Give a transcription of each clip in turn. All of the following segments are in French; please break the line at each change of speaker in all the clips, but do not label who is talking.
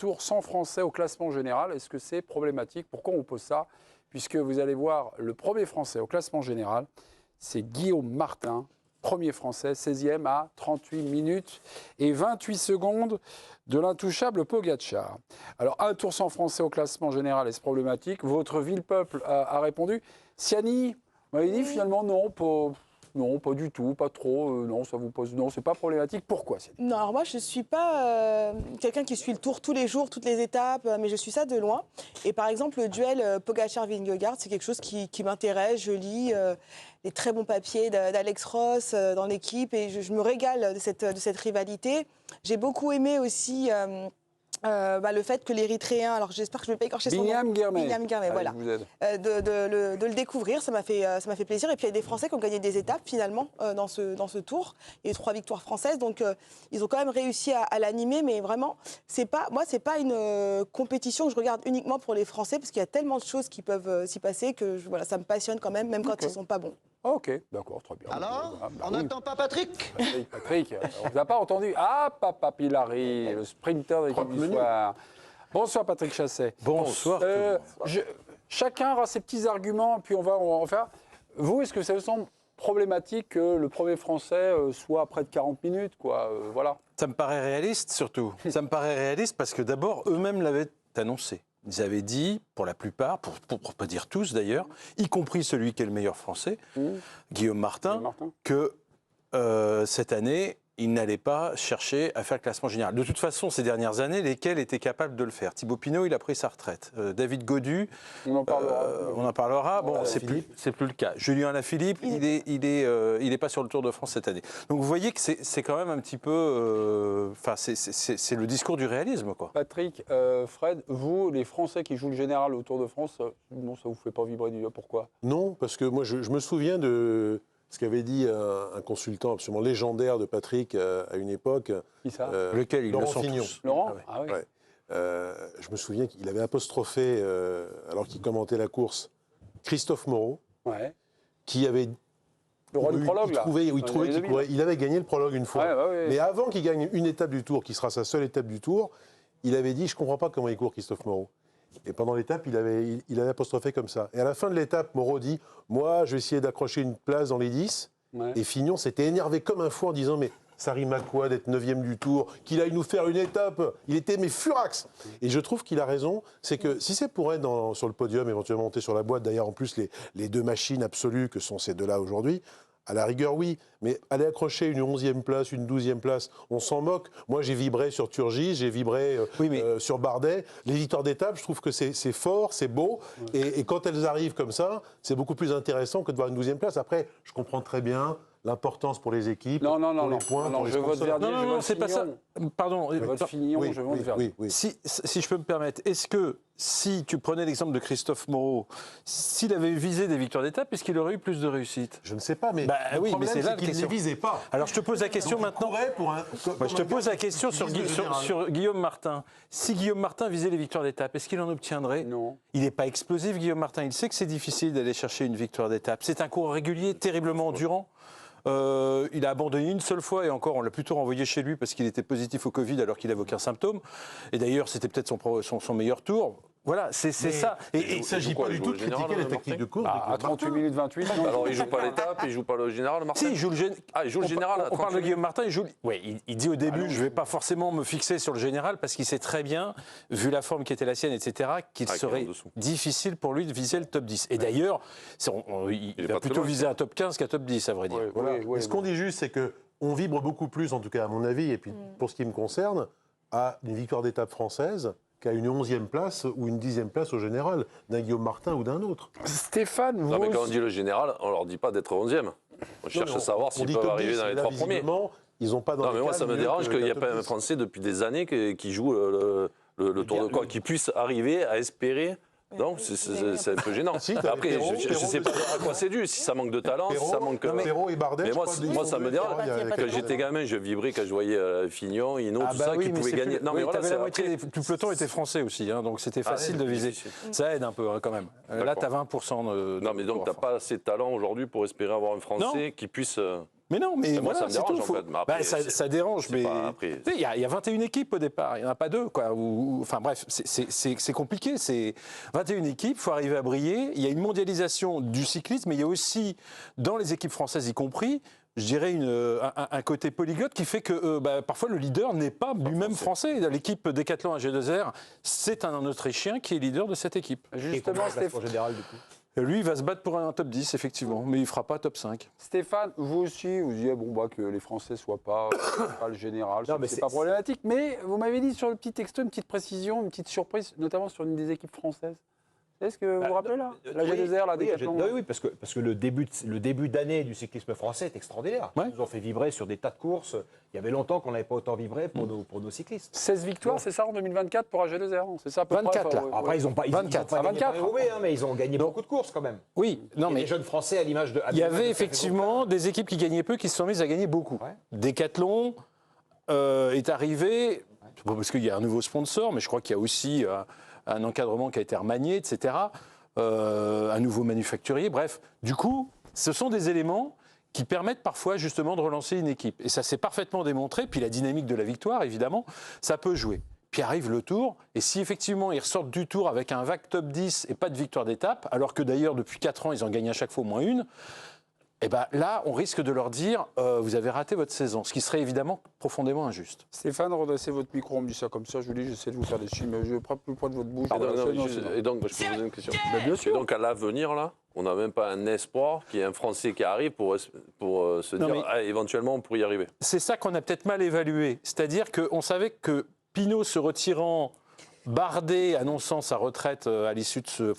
tour sans Français au classement général. Est-ce que c'est problématique? Pourquoi on pose ça? Puisque vous allez voir, le premier Français au classement général, c'est Guillaume Martin, premier Français, 16e à 38 minutes et 28 secondes de l'intouchable Pogacar. Alors, un tour sans Français au classement général, est-ce problématique? Votre ville-peuple a répondu. Siani, vous m'avez dit finalement non, pas du tout, pas trop. Non, ça vous pose. Non, c'est pas problématique. Pourquoi, Siani?
Non, alors moi, je ne suis pas quelqu'un qui suit le tour tous les jours, toutes les étapes, mais je suis ça de loin. Et par exemple, le duel Pogacar-Vingegaard, c'est quelque chose qui m'intéresse. Je lis les très bons papiers d'Alex Ross dans l'équipe et je me régale de cette rivalité. J'ai beaucoup aimé aussi le fait que l'Érythréen, alors j'espère que je ne vais pas écorcher son nom.
Binyam Girmay.
Binyam Girmay, voilà. De le découvrir, ça m'a fait plaisir. Et puis il y a des Français qui ont gagné des étapes finalement dans ce tour. Il y a eu 3 victoires françaises, donc ils ont quand même réussi à l'animer. Mais vraiment, c'est pas une compétition que je regarde uniquement pour les Français, parce qu'il y a tellement de choses qui peuvent s'y passer que voilà, ça me passionne quand même quand ils ne sont pas bons.
Ok, d'accord, très bien.
Alors, on
oui.
n'attend pas Patrick?
Patrick, on vous a pas entendu. Ah, Papa Pilari, le sprinter de l'équipe du soir. Bonsoir Patrick Chasset.
Bonsoir.
Chacun aura ses petits arguments, puis on va en faire. Vous, est-ce que ça vous semble problématique que le premier Français soit à près de 40 minutes, quoi, voilà.
Ça me paraît réaliste, surtout. Ça me paraît réaliste parce que d'abord, eux-mêmes l'avaient annoncé. Ils avaient dit, pour la plupart, pour pas dire tous d'ailleurs, y compris celui qui est le meilleur Français, Guillaume Martin, que cette année, il n'allait pas chercher à faire le classement général. De toute façon, ces dernières années, lesquels étaient capables de le faire? Thibaut Pinot, il a pris sa retraite. David Gaudu, on en parlera. Bon, c'est plus le cas. Julien Alaphilippe, il est pas sur le Tour de France cette année. Donc vous voyez que c'est quand même un petit peu, c'est le discours du réalisme, quoi.
Patrick, Fred, vous, les Français qui jouent le général au Tour de France, non, ça vous fait pas vibrer du tout. Pourquoi?
Non, parce que moi, je me souviens de ce qu'avait dit un consultant absolument légendaire de Patrick à une époque.
Qui ça?
Lequel? Ils
Laurent
le sont
Fignon.
tous.
Laurent?
Ah oui. Ouais. Je me souviens qu'il avait apostrophé, alors qu'il commentait la course, Christophe Moreau, qui avait...
Le roi du prologue, là.
Il avait gagné le prologue une fois. Mais avant qu'il gagne une étape du Tour, qui sera sa seule étape du Tour, il avait dit « Je ne comprends pas comment il court, Christophe Moreau ». Et pendant l'étape, il avait apostrophé comme ça. Et à la fin de l'étape, Moreau dit « Moi, je vais essayer d'accrocher une place dans les 10 ». Et Fignon s'était énervé comme un fou en disant « Mais ça rime à quoi d'être 9e du Tour? Qu'il aille nous faire une étape ?» Il était furax. Et je trouve qu'il a raison. C'est que si c'est pour être sur le podium, éventuellement monter sur la boîte, d'ailleurs en plus les deux machines absolues que sont ces deux-là aujourd'hui, à la rigueur, oui, mais aller accrocher une 11e place, une 12e place, on s'en moque. Moi, j'ai vibré sur Turgis, j'ai vibré sur Bardet. Les victoires d'étape, je trouve que c'est fort, c'est beau. Et quand elles arrivent comme ça, c'est beaucoup plus intéressant que de voir une 12e place. Après, je comprends très bien l'importance pour les équipes, pour les points, pour les
je vote
sponsors.
Verdier,
Non, c'est pas ça. Pardon.
Je vote Fignon, je vote Verdier.
Si je peux me permettre, est-ce que si tu prenais l'exemple de Christophe Moreau, s'il avait visé des victoires d'étape, est-ce qu'il aurait eu plus de réussite?
Je ne sais pas, mais
le problème,
c'est
là
qu'il ne les visait pas.
Alors je te pose la question maintenant. Je te pose la question sur Guillaume Martin. Si Guillaume Martin visait les victoires d'étape, est-ce qu'il en obtiendrait?
Non.
Il n'est pas explosif, Guillaume Martin. Il sait que c'est difficile d'aller chercher une victoire d'étape. C'est un cours régulier, terriblement endurant. Il a abandonné une seule fois et encore on l'a plutôt renvoyé chez lui parce qu'il était positif au Covid alors qu'il n'avait aucun symptôme. Et d'ailleurs c'était peut-être son meilleur tour. Voilà, c'est ça.
Et il ne s'agit pas du tout de critiquer la tactique de course.
À 38 minutes 28.
Alors il ne joue pas l'étape, il ne joue pas le général, Martin.
Si, il joue le général.
Ah, il joue le général.
On parle de Guillaume Martin, il joue. Ouais, il dit au début, je ne vais pas forcément me fixer sur le général parce qu'il sait très bien, vu la forme qui était la sienne, etc., qu'il serait difficile pour lui de viser le top 10. Et d'ailleurs, il va plutôt viser un top 15 qu'un top 10, à vrai dire.
Ce qu'on dit juste, c'est qu'on vibre beaucoup plus, en tout cas à mon avis, et puis pour ce qui me concerne, à une victoire d'étape française qu'à une 11e place ou une 10e place au général, d'un Guillaume Martin ou d'un autre.
Stéphane, vous...
Non, mais quand on dit le général, on ne leur dit pas d'être 11e. On cherche à savoir s'ils peuvent arriver dans les 3 premiers.
Ils n'ont pas dans
non, mais moi, ça me dérange qu'il n'y ait pas un Français depuis des années qui joue le Tour de quoi, qui puisse arriver à espérer. Non, c'est un peu gênant. Après, je ne sais pas à quoi c'est dû, si ça manque de talent, si ça manque...
Perrault et Bardet,
mais moi, ça me dérange. Quand j'étais gamin, je vibrais quand je voyais Fignon, Hinault, tout ça, qui pouvaient gagner. Non, mais voilà,
la moitié du peloton était français aussi, hein, donc c'était facile de viser. Ça aide un peu, hein, quand même. Là, tu as 20% de...
Non, mais donc, tu n'as pas assez de talent aujourd'hui pour espérer avoir un Français qui puisse...
Mais non, mais
moi,
voilà,
ça me dérange,
tout.
en fait. Mais après,
ça dérange, mais il y a 21 équipes au départ, il n'y en a pas 2, quoi. Enfin bref, c'est compliqué. C'est 21 équipes, il faut arriver à briller. Il y a une mondialisation du cyclisme, mais il y a aussi, dans les équipes françaises y compris, je dirais un côté polyglotte qui fait que parfois le leader n'est pas lui-même français. L'équipe Décathlon AG2R, c'est un Autrichien qui est leader de cette équipe.
Justement,
Stéphane général du coup.
Lui, il va se battre pour un top 10, effectivement, mais il ne fera pas top 5.
Stéphane, vous aussi, vous disiez que les Français ne soient pas le général,
Non, mais
c'est pas problématique. Mais vous m'avez dit sur le petit texto, une petite précision, une petite surprise, notamment sur une des équipes françaises. Est-ce que vous vous rappelez là la G2R, la Décathlon.
Oui, parce que le début d'année du cyclisme français est extraordinaire.
Ouais.
Ils nous ont fait vibrer sur des tas de courses. Il y avait longtemps qu'on n'avait pas autant vibré pour nos cyclistes.
16 victoires, c'est ça en 2024 pour AG2R, c'est ça à peu
24
près,
là.
Après, ils n'ont pas,
24.
gagné
24.
mais ils ont gagné beaucoup de courses quand même.
Oui, non,
Et
mais
les jeunes Français à l'image de.
il y avait effectivement des équipes qui gagnaient peu qui se sont mises à gagner beaucoup.
Ouais.
Décathlon est arrivé, parce qu'il y a un nouveau sponsor, mais je crois qu'il y a aussi un encadrement qui a été remanié, etc. Un nouveau manufacturier, bref. Du coup, ce sont des éléments qui permettent parfois justement de relancer une équipe. Et ça s'est parfaitement démontré, puis la dynamique de la victoire, évidemment, ça peut jouer. Puis arrive le Tour, et si effectivement ils ressortent du Tour avec un vague top 10 et pas de victoire d'étape, alors que d'ailleurs depuis 4 ans ils en gagnent à chaque fois au moins une, et ben là on risque de leur dire vous avez raté votre saison, ce qui serait évidemment profondément injuste.
Stéphane, redressez votre micro, on me dit ça comme ça, je vous dis, j'essaie de vous faire des signes, mais je ne prends plus le poids de votre bouche.
Et donc, je peux vous poser une question.
Bien sûr.
Et donc, à l'avenir, là, on n'a même pas un espoir qu'il y ait un Français qui arrive pour se
Non,
dire, éventuellement, on pourrait y arriver.
C'est ça qu'on a peut-être mal évalué, c'est-à-dire qu'on savait que Pinot se retirant, Bardet annonçant sa retraite à l'issue de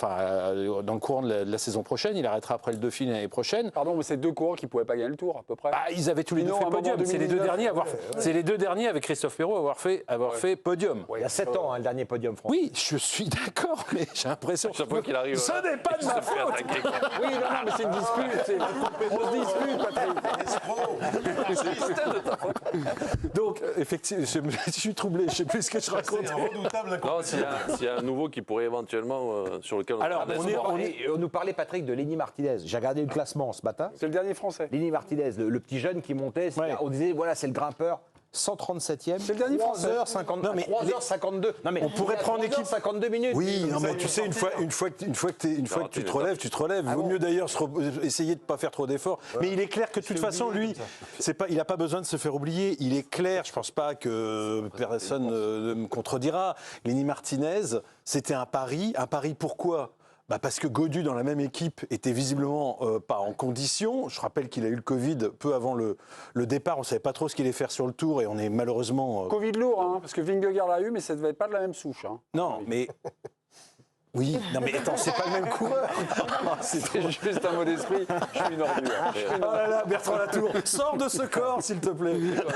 dans le courant de la saison prochaine, il arrêtera après le Dauphiné l'année prochaine.
Pardon, mais c'est 2 coureurs qui ne pouvaient pas gagner le Tour, à peu près.
Ils avaient tous les deux
Pinot,
fait
à un moment,
podium. C'est les deux
2019,
derniers c'est les deux derniers avec Christophe Perrault avoir fait podium.
Il y a 7 ans, le dernier podium français.
Oui, je suis d'accord, mais j'ai l'impression
Chaque fois qu'il arrive,
ce n'est pas de ma faute.
Oui, non, mais c'est une dispute. On se dispute, Patrick.
Donc, effectivement, je suis troublé, je ne sais plus ce que je raconte.
C'est un redoutable
Non, s'il y a un nouveau qui pourrait éventuellement, sur lequel on
Alors,
a
On nous parlait, Patrick, de Lenny Martinez. J'ai regardé le classement ce matin.
C'est le dernier Français.
Lenny Martinez, le petit jeune qui montait,
Ouais.
on disait, voilà, c'est le grimpeur. 137e.
C'est le dernier Français.
3h52.
Non, mais
3h52. Non, mais
on pourrait prendre équipe.
52 minutes.
Oui, non, mais tu sais, une fois que tu te relèves, tu te relèves. Vaut mieux d'ailleurs essayer de ne pas faire trop d'efforts. Mais il est clair que de toute façon, lui, il n'a pas besoin de se faire oublier. Il est clair, je ne pense pas que personne ne me contredira. Lenny Martinez, c'était un pari. Un pari pourquoi ? Parce que Gaudu, dans la même équipe, était visiblement pas en condition. Je rappelle qu'il a eu le Covid peu avant le départ. On ne savait pas trop ce qu'il allait faire sur le Tour et on est malheureusement...
Covid lourd, hein, parce que Vingegaard l'a eu, mais ça ne devait être pas de la même souche. Hein.
Non, mais... Oui, non mais attends, c'est pas le même coureur.
C'est juste un mot d'esprit, je suis une ordure.
Oh là là, Bertrand Latour, sors de ce corps, s'il te plaît.